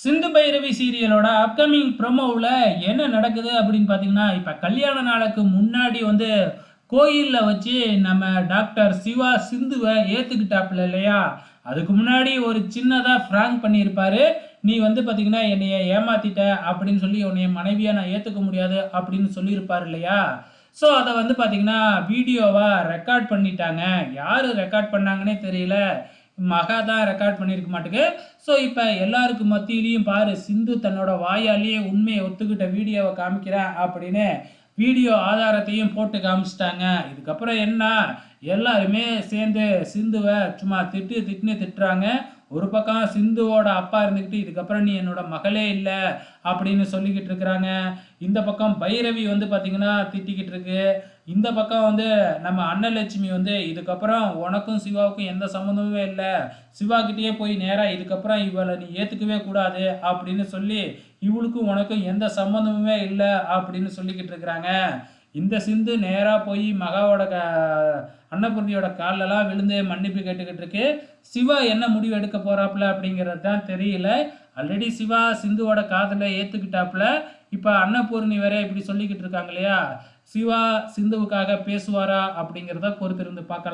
Sindhu Bhairavi சீரியலோட upcoming ப்ரோமோவில் என்ன நடக்குது அப்படின்னு பார்த்தீங்கன்னா, இப்போ கல்யாண நாளுக்கு முன்னாடி கோயிலில் வச்சு நம்ம டாக்டர் சிவா சிந்துவை ஏற்றுக்கிட்டாப்புல இல்லையா? அதுக்கு முன்னாடி ஒரு சின்னதாக ஃப்ராங்க் பண்ணியிருப்பாரு. நீ பார்த்தீங்கன்னா என்னைய ஏமாத்திட்ட அப்படின்னு சொல்லி உன்னைய மனைவியாக நான் ஏற்றுக்க முடியாது அப்படின்னு சொல்லியிருப்பார் இல்லையா? ஸோ அதை பார்த்தீங்கன்னா வீடியோவாக ரெக்கார்ட் பண்ணிட்டாங்க. யார் ரெக்கார்ட் பண்ணாங்கன்னே தெரியல. மகா தான் ரெக்கார்ட் பண்ணியிருக்க மாட்டுக்கு. ஸோ இப்போ எல்லாருக்கு மத்தியிலையும் பாரு, சிந்து தன்னோட வாயாலேயே உண்மையை ஒத்துக்கிட்ட வீடியோவை காமிக்கிறேன் அப்படின்னு வீடியோ ஆதாரத்தையும் போட்டு காமிச்சிட்டாங்க. இதுக்கப்புறம் என்ன, எல்லாருமே சேர்ந்து சிந்துவை சும்மா திட்டுன்னு திட்டுறாங்க. ஒரு பக்கம் சிந்துவோட அப்பா இருந்துக்கிட்டு இதுக்கப்புறம் நீ என்னோட மகளே இல்லை அப்படின்னு சொல்லிக்கிட்டு இருக்கிறாங்க. இந்த பக்கம் பைரவி பார்த்தீங்கன்னா திட்டிக்கிட்டு இருக்கு. இந்த பக்கம் நம்ம அன்னலட்சுமி இதுக்கப்புறம் உனக்கும் சிவாவுக்கும் எந்த சம்மந்தமுமே இல்லை, சிவாக்கிட்டேயே போய் நேராக இதுக்கப்புறம் இவளை நீ ஏற்றுக்கவே கூடாது அப்படின்னு சொல்லி இவளுக்கும் உனக்கும் எந்த சம்மந்தமுமே இல்லை அப்படின்னு சொல்லிக்கிட்டு இருக்கிறாங்க. இந்த சிந்து நேராக போய் மகாவோட அன்னபூர்ணியோட காலெல்லாம் விழுந்து மன்னிப்பு கேட்டுக்கிட்டு இருக்கு. சிவா என்ன முடிவு எடுக்க போறாப்புல அப்படிங்கிறது தான் தெரியல. ஆல்ரெடி சிவா சிந்துவோட காதலை ஏற்றுக்கிட்டாப்புல. இப்போ அன்னபூர்ணி வேற இப்படி சொல்லிக்கிட்டு இருக்காங்க இல்லையா? சிவா சிந்துவுக்காக பேசுவாரா அப்படிங்கிறத பொறுத்திருந்து பார்க்கலாம்.